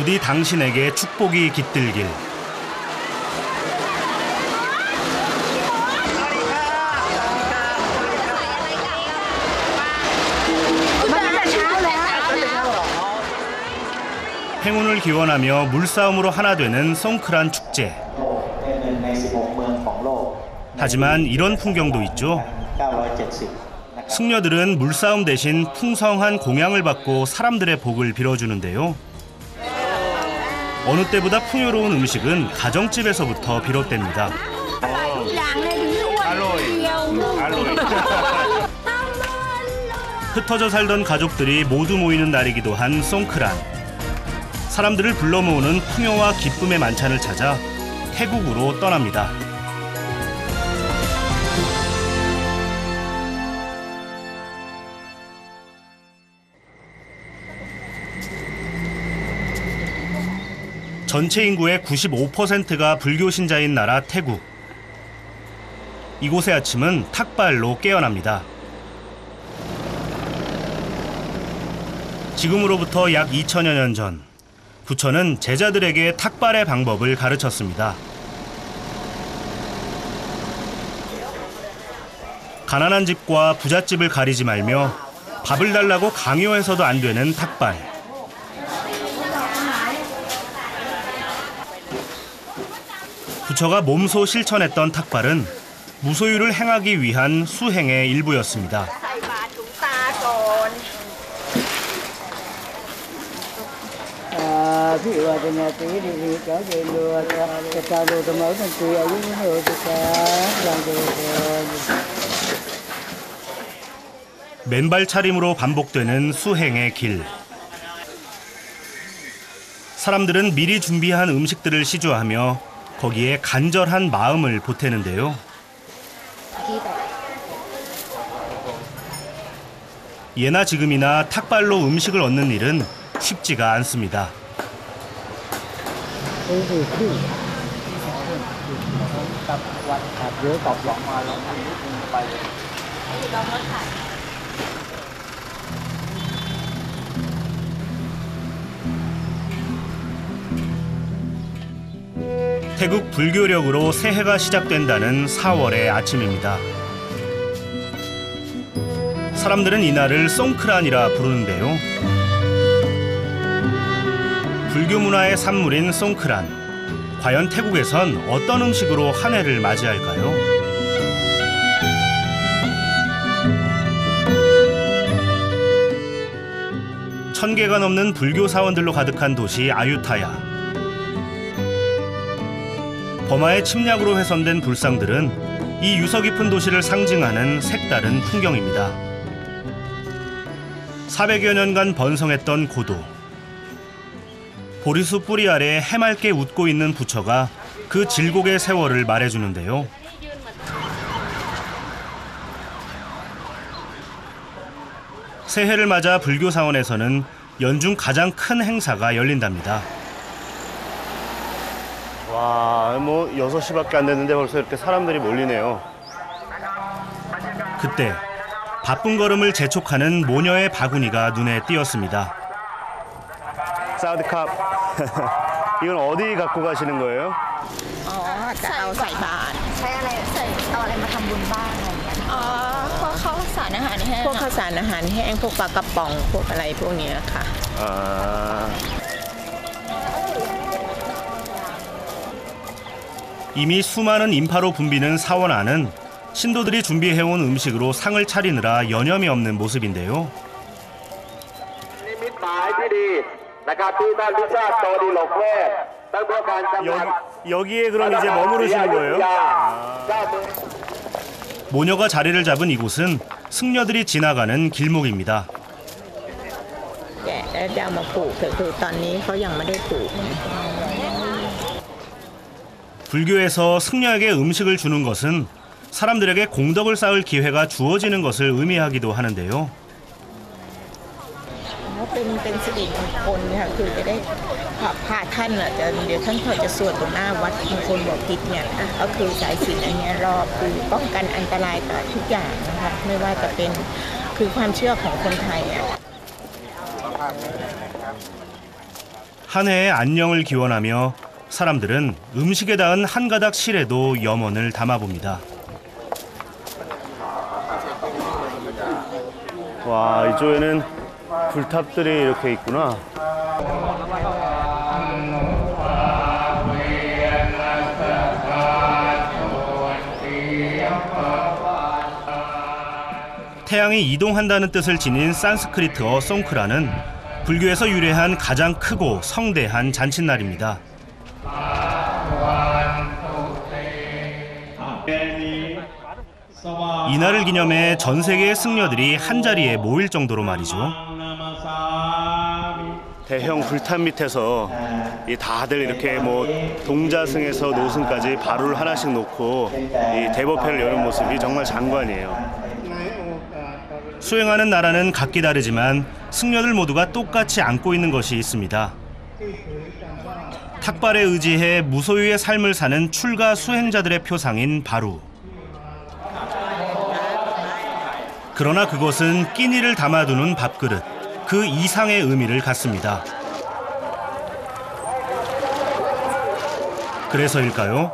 부디 당신에게 축복이 깃들길. 행운을 기원하며 물싸움으로 하나 되는 송크란 축제. 하지만 이런 풍경도 있죠. 승려들은 물싸움 대신 풍성한 공양을 받고 사람들의 복을 빌어주는데요. 어느 때보다 풍요로운 음식은 가정집에서부터 비롯됩니다. 흩어져 살던 가족들이 모두 모이는 날이기도 한 송크란. 사람들을 불러 모으는 풍요와 기쁨의 만찬을 찾아 태국으로 떠납니다. 전체 인구의 95%가 불교 신자인 나라 태국. 이곳의 아침은 탁발로 깨어납니다. 지금으로부터 약 2000여 년 전, 부처는 제자들에게 탁발의 방법을 가르쳤습니다. 가난한 집과 부잣집을 가리지 말며 밥을 달라고 강요해서도 안 되는 탁발. 부처가 몸소 실천했던 탁발은 무소유를 행하기 위한 수행의 일부였습니다. 맨발 차림으로 반복되는 수행의 길. 사람들은 미리 준비한 음식들을 시주하며 거기에 간절한 마음을 보태는데요. 예나 지금이나 탁발로 음식을 얻는 일은 쉽지가 않습니다. 태국 불교력으로 새해가 시작된다는 4월의 아침입니다. 사람들은 이날을 송크란이라 부르는데요. 불교 문화의 산물인 송크란. 과연 태국에선 어떤 음식으로 한 해를 맞이할까요? 천 개가 넘는 불교 사원들로 가득한 도시 아유타야. 버마의 침략으로 훼손된 불상들은 이 유서 깊은 도시를 상징하는 색다른 풍경입니다. 400여 년간 번성했던 고도. 보리수 뿌리 아래 해맑게 웃고 있는 부처가 그 질곡의 세월을 말해주는데요. 새해를 맞아 불교 사원에서는 연중 가장 큰 행사가 열린답니다. 와, 뭐 6시밖에 안 됐는데 벌써 이렇게 사람들이 몰리네요. 그때 바쁜 걸음을 재촉하는 모녀의 바구니가 눈에 띄었습니다. 사우드캅. 이건 어디 갖고 가시는 거예요? จะเอาใส่บาตรใช้อะไรใส่เอาอะไรมาทำบุญบ้างพวกข้าวสารอาหารแห้งพวกข้าวสารอาหารแห้งพวกปลากระป๋องพวกอะไรพวกนี้ค่ะ 이미 수많은 인파로 붐비는 사원 안은 신도들이 준비해온 음식으로 상을 차리느라 여념이 없는 모습인데요. 여기에 그럼 이제 머무르시는 거예요? 모녀가 자리를 잡은 이곳은 승려들이 지나가는 길목입니다. 불교에서 승려에게 음식을 주는 것은 사람들에게 공덕을 쌓을 기회가 주어지는 것을 의미하기도 하는데요. เป็นสิริมงคลค่ะคือจะได้พระท่านเดี๋ยวท่านพอจะสวดตรงหน้าวัดมงคลบ่อพิษเนี่ยก็คือสายสิญจน์อันนี้รอบคือป้องกันอันตรายต่อทุกอย่างนะคะไม่ว่าจะเป็นคือความเชื่อของคนไทย 한 해의 안녕을 기원하며 사람들은 음식에 닿은 한 가닥 실에도 염원을 담아봅니다. 와, 이쪽에는 불탑들이 이렇게 있구나. 태양이 이동한다는 뜻을 지닌 산스크리트어 송크란은 불교에서 유래한 가장 크고 성대한 잔칫날입니다. 이날을 기념해 전 세계의 승려들이 한자리에 모일 정도로 말이죠. 대형 불탑 밑에서 다들 이렇게 동자승에서 노승까지 바루를 하나씩 놓고 이 대법회를 여는 모습이 정말 장관이에요. 수행하는 나라는 각기 다르지만 승려들 모두가 똑같이 안고 있는 것이 있습니다. 탁발에 의지해 무소유의 삶을 사는 출가 수행자들의 표상인 바루. 그러나 그것은 끼니를 담아두는 밥그릇, 그 이상의 의미를 갖습니다. 그래서일까요?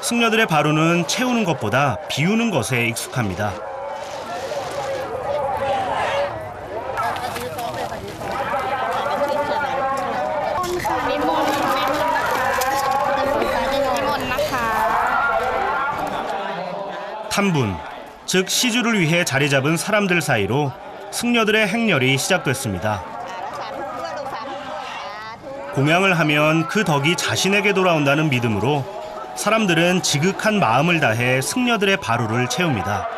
승려들의 바루는 채우는 것보다 비우는 것에 익숙합니다. 탐분, 즉 시주를 위해 자리 잡은 사람들 사이로 승려들의 행렬이 시작됐습니다. 공양을 하면 그 덕이 자신에게 돌아온다는 믿음으로 사람들은 지극한 마음을 다해 승려들의 바루를 채웁니다.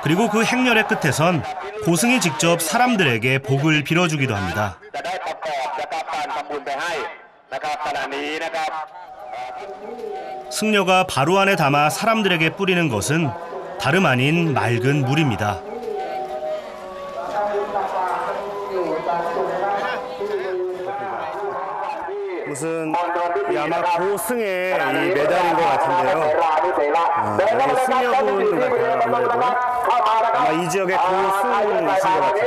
그리고 그 행렬의 끝에선 고승이 직접 사람들에게 복을 빌어주기도 합니다. 승려가 바루 안에 담아 사람들에게 뿌리는 것은 다름 아닌 맑은 물입니다. 무슨 아마 고승에 매달린 것 같은데요. 여기 승려분 같아요. 아무래도 아마 이 지역의 고승이신 것 같습니다.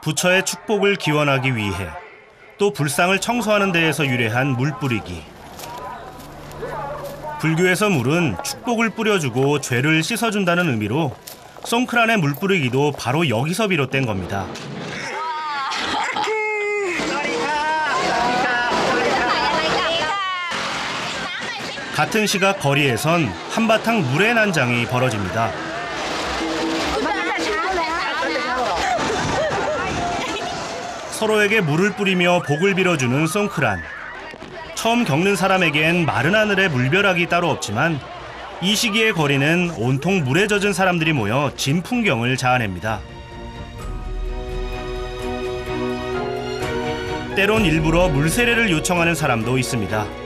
부처의 축복을 기원하기 위해 또 불상을 청소하는 데에서 유래한 물 뿌리기. 불교에서 물은 축복을 뿌려주고 죄를 씻어준다는 의미로 송크란의 물 뿌리기도 바로 여기서 비롯된 겁니다. 같은 시각 거리에선 한바탕 물의 난장이 벌어집니다. 서로에게 물을 뿌리며 복을 빌어주는 송크란. 처음 겪는 사람에겐 마른 하늘에 물벼락이 따로 없지만 이 시기의 거리는 온통 물에 젖은 사람들이 모여 진풍경을 자아냅니다. 때론 일부러 물세례를 요청하는 사람도 있습니다.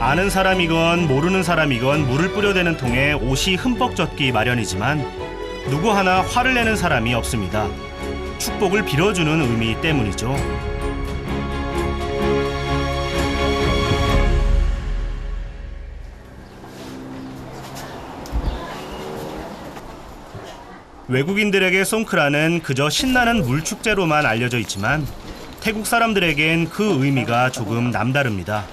아는 사람이건 모르는 사람이건 물을 뿌려대는 통에 옷이 흠뻑 젖기 마련이지만 누구 하나 화를 내는 사람이 없습니다. 축복을 빌어주는 의미 때문이죠. 외국인들에게 송크란은 그저 신나는 물축제로만 알려져 있지만 태국 사람들에겐 그 의미가 조금 남다릅니다.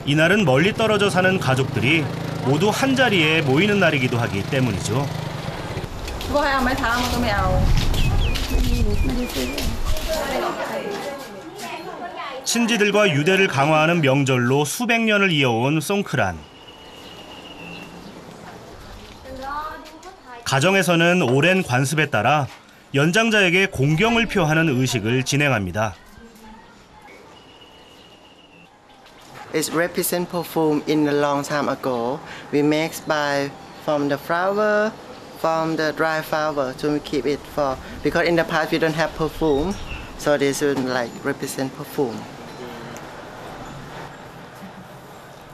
이날은 멀리 떨어져 사는 가족들이 모두 한자리에 모이는 날이기도 하기 때문이죠. 친지들과 유대를 강화하는 명절로 수백 년을 이어온 송크란. 가정에서는 오랜 관습에 따라 연장자에게 공경을 표하는 의식을 진행합니다. It represents perfume in a long time ago. We make from the flower, from the dry flower to keep it for because in the past we don't have perfume, so this would like represent perfume.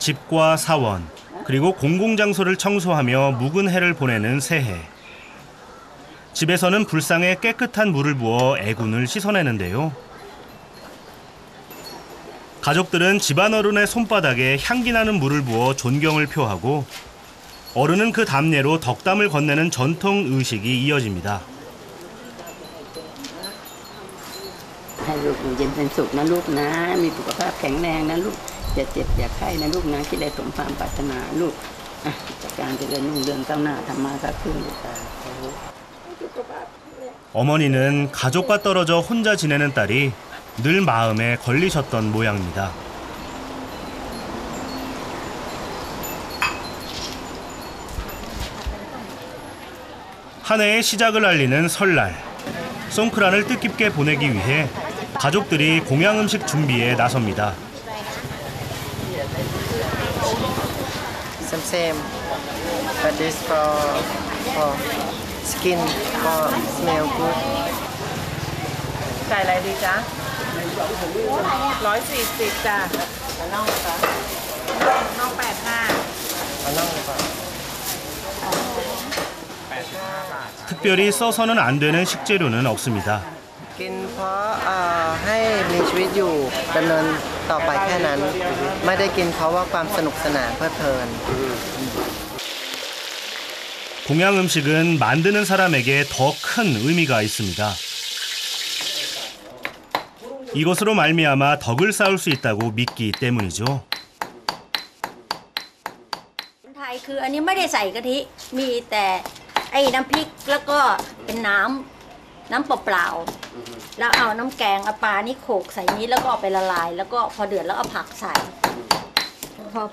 집과 사원, 그리고 공공장소를 청소하며 묵은 해를 보내는 새해. 집에서는 불상에 깨끗한 물을 부어 애군을 씻어내는데요. 가족들은 집안 어른의 손바닥에 향기 나는 물을 부어 존경을 표하고 어른은 그 답례로 덕담을 건네는 전통 의식이 이어집니다. ให้ลูกอยู่เย็นเป็นสุขนะลูกนะมีสุขภาพแข็งแรงนะลูกอย่าเจ็บอย่าไข้นะลูกนะที่ได้สมความปรารถนาลูกจากการเจริญรุ่งเรืองก้าวหน้าทำมาค้าขึ้นลูกตา 어머니는 가족과 떨어져 혼자 지내는 딸이 늘 마음에 걸리셨던 모양입니다. 한 해의 시작을 알리는 설날. 송크란을 뜻깊게 보내기 위해 가족들이 공양 음식 준비에 나섭니다. Same, but this for skin, for smell good. ใส่อะไรดีจ๊ะ140จ้ะน่องนะคะน่อง85 เอาน่องดีกว่า 특별히 써서는 안 되는 식재료는 없습니다. กินเพราะให้มีชีวิตอยู่ดำเนินต่อไปแค่นั้นไม่ได้กินเพราะว่าความสนุกสนานเพลิดเพลิน 공양 음식은 만드는 사람에게 더 큰 의미가 있습니다. 이것으로 말미암아 덕을 쌓을 수 있다고 믿기 때문이죠. ไทยคืออันนี้ไม่ได้ใส่กะทิมีแต่ไอ้น้ำพริกแล้วก็เป็นน้ำเปล่าๆแล้วเอาน้ำแกงเอาปลานี่โขกใส่นี้แล้วก็เอาไปละลายแล้วก็พอเดือดแล้วเอาผักใส่พอ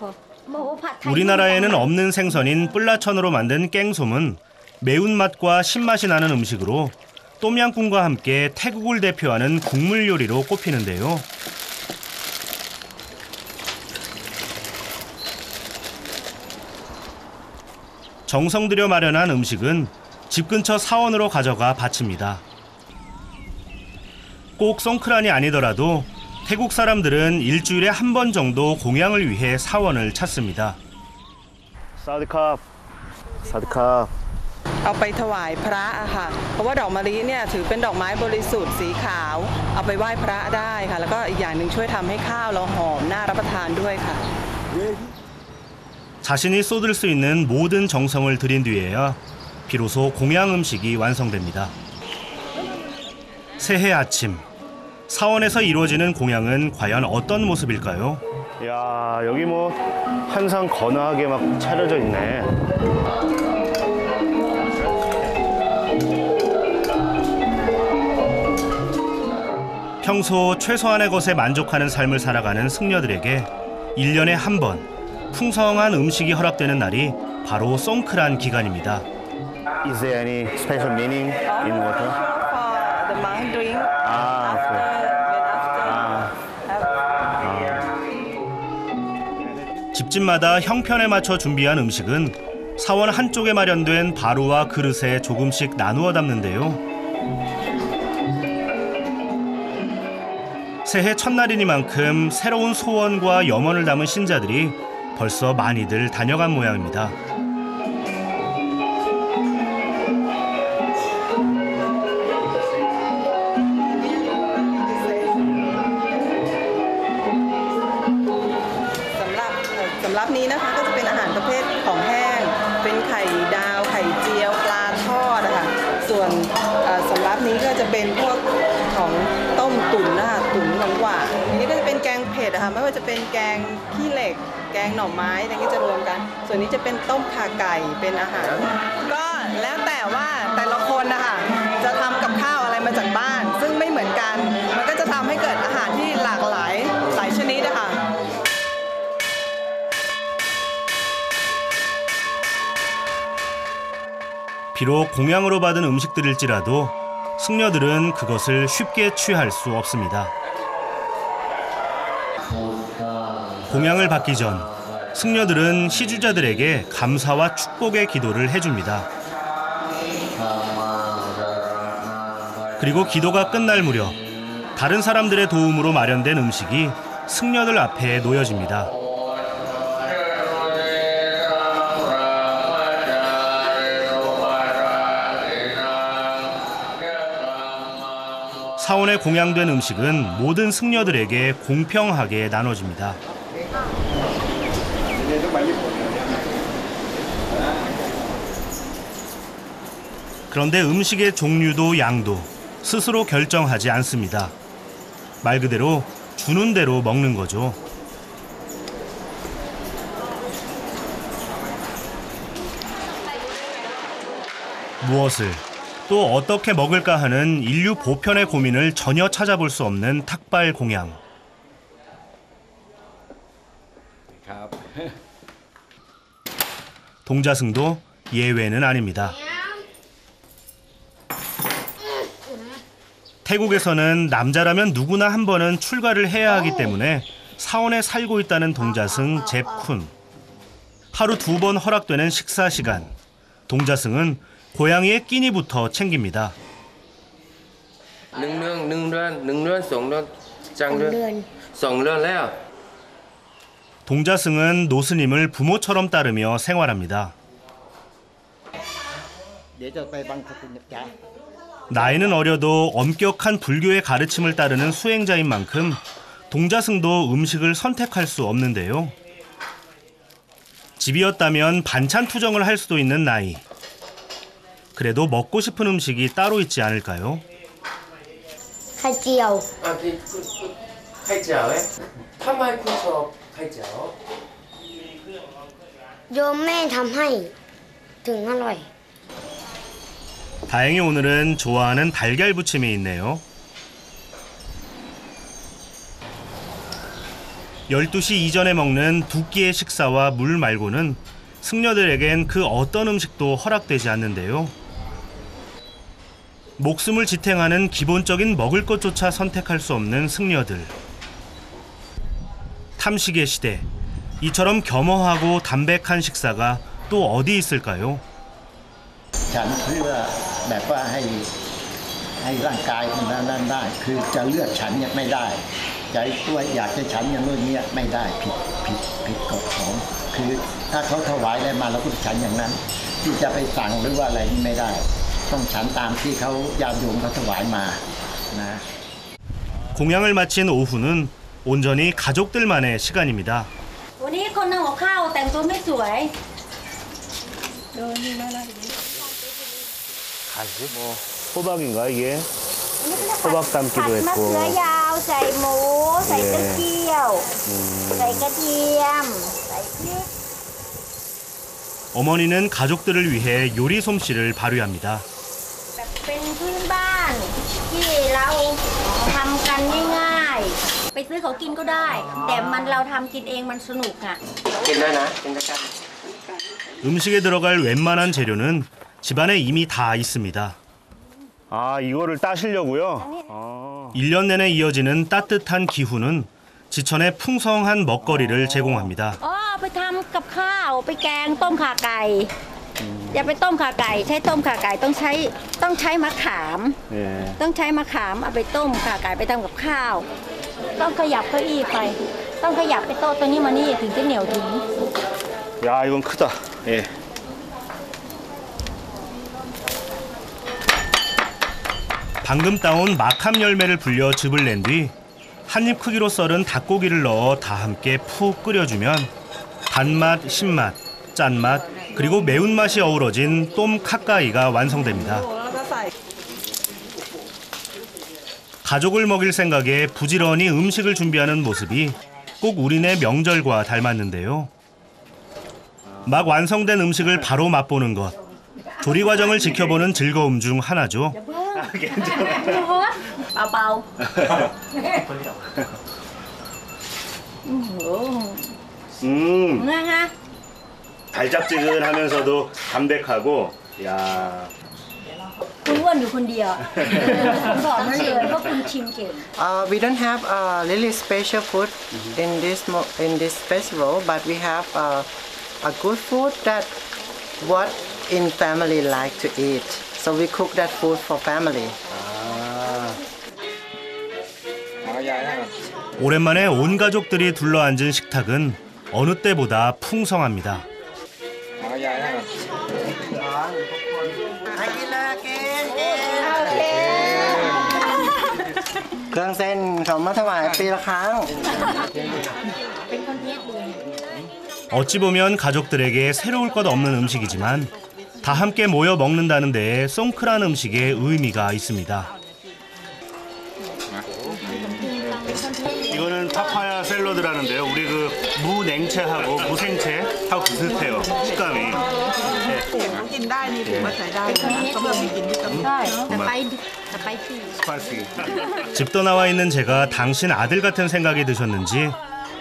우리나라에는 없는 생선인 뿔라천으로 만든 깽솜은 매운맛과 신맛이 나는 음식으로 똠양꿍과 함께 태국을 대표하는 국물 요리로 꼽히는데요. 정성 들여 마련한 음식은 집 근처 사원으로 가져가 바칩니다. 꼭 송크란이 아니더라도 태국 사람들은 일주일에 한 번 정도 공양을 위해 사원을 찾습니다. 사드캅, 사드캅. เอาไปถวายพระอะค่ะเพราะว่าดอกมะลิเนี่ยถือเป็นดอกไม้บริสุทธิ์สีขาวเอาไปไหว้พระได้ค่ะแล้วก็อีกอย่างหนึ่งช่วยทำให้ข้าวเราหอมน่ารับประทานด้วยค่ะ 자신이 쏟을 수 있는 모든 정성을 들인 뒤에야 비로소 공양 음식이 완성됩니다. 새해 아침, 사원에서 이루어지는 공양은 과연 어떤 모습일까요? 야, 여기 뭐 한상 거나하게 막 차려져 있네. 평소 최소한의 것에 만족하는 삶을 살아가는 승려들에게 1년에 한 번 풍성한 음식이 허락되는 날이 바로 송크란 기간입니다. Is there any special meaning in water? For the monk drink 집집마다 형편에 맞춰 준비한 음식은 사원 한쪽에 마련된 바루와 그릇에 조금씩 나누어 담는데요. 새해 첫날이니만큼 새로운 소원과 염원을 담은 신자들이 벌써 많이들 다녀간 모양입니다.สำหรับนี้นะคะก็จะเป็นอาหารประเภทของแห้งเป็นไข่ดาวไข่เจียวปลาทอดนะคะส่วนสำหรับนี้ก็จะเป็นพวกของต้มตุ๋นนะคะตุ๋นหวานๆอันนี้ก็จะเป็นแกงเผ็ดนะคะไม่ว่าจะเป็นแกงขี้เหล็กแกงหน่อไม้อะไรก็จะรวมกันส่วนนี้จะเป็นต้มข่าไก่เป็นอาหารก็แล้วแต่ว่าแต่ละคนนะคะจะทำกับข้าวอะไรมาจากบ้านซึ่งไม่เหมือนกันมันก็จะทำให้เกิดอาหารที่หลากหลายชนิดนะคะ 비록 공양으로 받은 음식들일지라도 승려들은 그것을 쉽게 취할 수 없습니다. 공양을 받기 전 승려들은 시주자들에게 감사와 축복의 기도를 해줍니다. 그리고 기도가 끝날 무렵 다른 사람들의 도움으로 마련된 음식이 승려들 앞에 놓여집니다. 사원에 공양된 음식은 모든 승려들에게 공평하게 나눠집니다. 그런데 음식의 종류도 양도 스스로 결정하지 않습니다. 말 그대로 주는 대로 먹는 거죠. 무엇을 또 어떻게 먹을까 하는 인류 보편의 고민을 전혀 찾아볼 수 없는 탁발 공양. 동자승도 예외는 아닙니다. 태국에서는 남자라면 누구나 한 번은 출가를 해야 하기 때문에 사원에 살고 있다는 동자승 잽쿤. 하루 2번 허락되는 식사 시간. 동자승은 고양이의 끼니부터 챙깁니다. 동자승은 노스님을 부모처럼 따르며 생활합니다. 나이는 어려도 엄격한 불교의 가르침을 따르는 수행자인 만큼 동자승도 음식을 선택할 수 없는데요. 집이었다면 반찬 투정을 할 수도 있는 나이. 그래도 먹고 싶은 음식이 따로 있지 않을까요? ไข่เจียว ไข่เจียวเอ๊ะทำไมคุณชอบไข่เจียว โยมแม่ทำให้ถึงอร่อย 다행히 오늘은 좋아하는 달걀 부침이 있네요. 12시 이전에 먹는 2끼의 식사와 물 말고는 승려들에겐 그 어떤 음식도 허락되지 않는데요. 목숨을 지탱하는 기본적인 먹을 것조차 선택할 수 없는 승려들. 탐식의 시대. 이처럼 겸허하고 담백한 식사가 또 어디 있을까요? ฉันเพื่อแบบว่าให้ร่างกายของนั้นได้คือจะเลือกฉันเนี่ยไม่ได้ใจตัวอยากจะฉันอย่างนู้นเนี่ยไม่ได้ผิดกฎของคือถ้าเขาถวายอะไรมาเราก็ฉันอย่างนั้นที่จะไปสั่งหรือว่าอะไรนี่ไม่ได้ต้องฉันตามที่เขาญาติโยมเขาถวายมานะ 공양을 마친 오후는 온전히 가족들만의 시간입니다. วันนี้คนทำกับข้าวแต่งตัวไม่สวย 뭐 호박인가 이게? อันนี้เขา 호박 ผัด 담기도 มะ 했고. เขือยาวใส่หมูใส่กระเทียมใส่กระเทียมใส่พริก 어머니는 가족들을 위해 요리 솜씨를 발휘합니다. แบบเป็นพื้นบ้านที่เราทำกันง่ายๆไปซื้อเขากินก็ได้ แต่เราทำกินเองมันสนุกอ่ะ กินได้นะกินได้กัน 음식에 들어갈 웬만한 재료는 집안에 이미 다 있습니다. 아, 이거를 따시려고요? 1년 내내 이어지는 따뜻한 기후는 지천에 풍성한 먹거리를 제공합니다. อ๋อไปทำกับข้าวไปแกงต้มข่าไก่อย่าไปต้มข่าไก่ใช้ต้มข่าไก่ต้องใช้มะขาม 예. ต้องใช้มะขามเอาไปต้มข่าไก่ไปทำกับข้าว ต้องขยับเก้าอี้ไป ต้องขยับไปโต๊ะตัวนี้มานี่ถึงจะเหนียวถึง 야, 이건 크다. 예. 방금 따온 마캄 열매를 불려 즙을 낸 뒤 한입 크기로 썰은 닭고기를 넣어 다 함께 푹 끓여주면 단맛, 신맛, 짠맛, 그리고 매운맛이 어우러진 똠 카까이가 완성됩니다. แล้วก็ใส่ 가족을 먹일 생각에 부지런히 음식을 준비하는 모습이 꼭 우리네 명절과 닮았는데요. 막 완성된 음식을 바로 맛보는 것. 조리 과정을 지켜보는 즐거움 중 하나죠. เบา ๆนะฮะ 달짝지근하면서도 담백하고, 야. คุณอ้วนอยู่คนเดียวผมบอกนั่นเลยเพราะคุณชิมเก่ง We don't have really special food in this festival, but we have a good food that what in family like to eat. So we cook that food for family. 오랜만에 온 가족들이 둘러앉은 식탁은 어느 때보다 풍성합니다. เครื่องเส้นเขามาถวายปีละครั้ง 어찌 보면 가족들에게 새로울 것 없는 음식이지만 다 함께 모여 먹는다는 데에 송크란 음식의 의미가 있습니다. 이거는 파파야 샐러드라는데요. 우리 그 무냉채하고 무생채하고 비슷해요. 식감이. กินได้นี่ถือว่าใช้ได้นะสำหรับกินวิตามิน ใช่แต่ไปสิ 스파이시. 집 떠나와 있는 제가 당신 아들 같은 생각이 드셨는지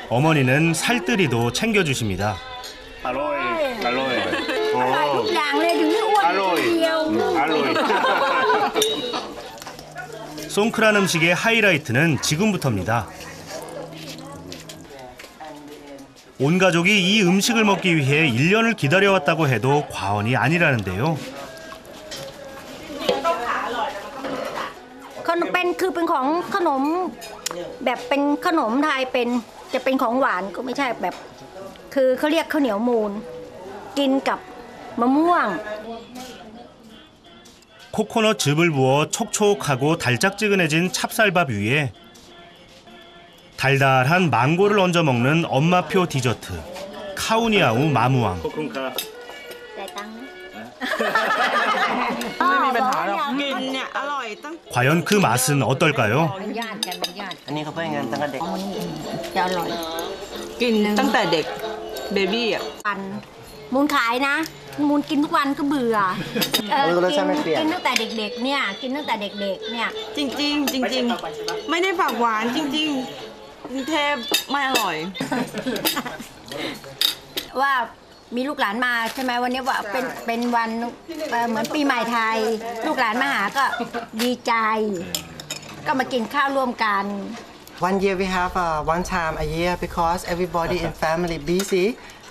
어머니는 살뜰히도 챙겨주십니다. 알로이. 알로이. ทุกอย่างเลยถึงได้อ้วนคนเดียว 알로이. 송크란 음식의 하이라이트는 지금부터입니다. 온 가족이 이 음식을 먹기 위해 1년을 기다려왔다고 해도 과언이 아니라는데요. เป็นของขนมแบบเป็นขนมไทยจะเป็นของหวานก็ไม่ใช่แบบคือเขาเรียกข้าวเหนียวมูนกินกับมะม่วง 코코넛 즙을 부어 촉촉하고 달짝지근해진 찹쌀밥 위에 달달한 망고를 얹어 먹는 엄마표 디저트 카우니아우 마무왕. จ่ายตังค์นะ ไม่มีปัญหาหรอกกินเนี่ยอร่อยตั้ง 과연 그 맛은 어떨까요? ญาติกันเป็นญาติ อันนี้เขาเพิ่งเงินตั้งแต่เด็ก จะอร่อย กินตั้งแต่เด็กเบบี้อ่ะ ปันมูลขายนะ มูลกินทุกวันก็เบื่อกินตั้งแต่เด็กๆเนี่ยกินตั้งแต่เด็กๆเนี่ย จริงจริงๆไม่ได้ปากหวานจริงๆกรุงเทพไม่อร่อย ว่ามีลูกหลานมาใช่ไหมวันนี้ว่าเป็นวันเหมือนปีใหม่ไทย ลูกหลานมาหาก็ดีใจ ก็มากินข้าวร่วมกัน One year we have one time a year because everybody in family busy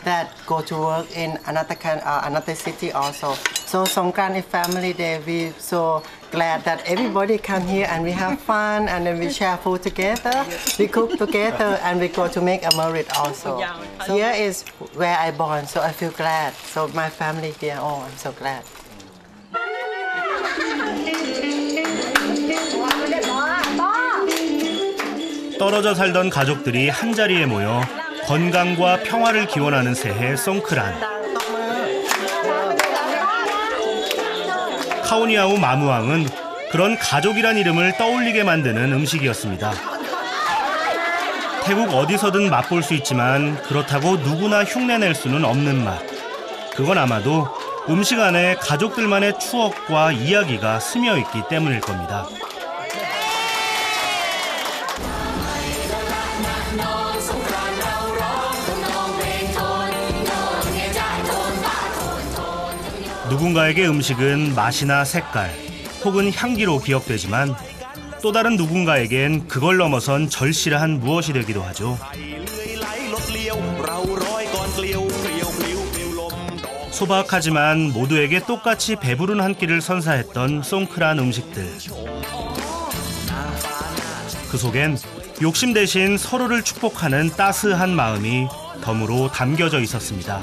that go to work in another city also. So Songkran is family day. We so glad that everybody come here and we have fun and then we share food together. We cook together and we go to make a merit also. Here is where I born, so I feel glad. So my family here, oh, I'm so glad. 떨어져 살던 가족들이 한자리에 모여 건강과 평화를 기원하는 새해 송크란. 카오니아우 마무왕은 그런 가족이란 이름을 떠올리게 만드는 음식이었습니다. 태국 어디서든 맛볼 수 있지만 그렇다고 누구나 흉내낼 수는 없는 맛. 그건 아마도 음식 안에 가족들만의 추억과 이야기가 스며 있기 때문일 겁니다. 누군가에게 음식은 맛이나 색깔 혹은 향기로 기억되지만 또 다른 누군가에겐 그걸 넘어선 절실한 무엇이 되기도 하죠. 소박하지만 모두에게 똑같이 배부른 한 끼를 선사했던 송크란 음식들. 그 속엔 욕심 대신 서로를 축복하는 따스한 마음이 덤으로 담겨져 있었습니다.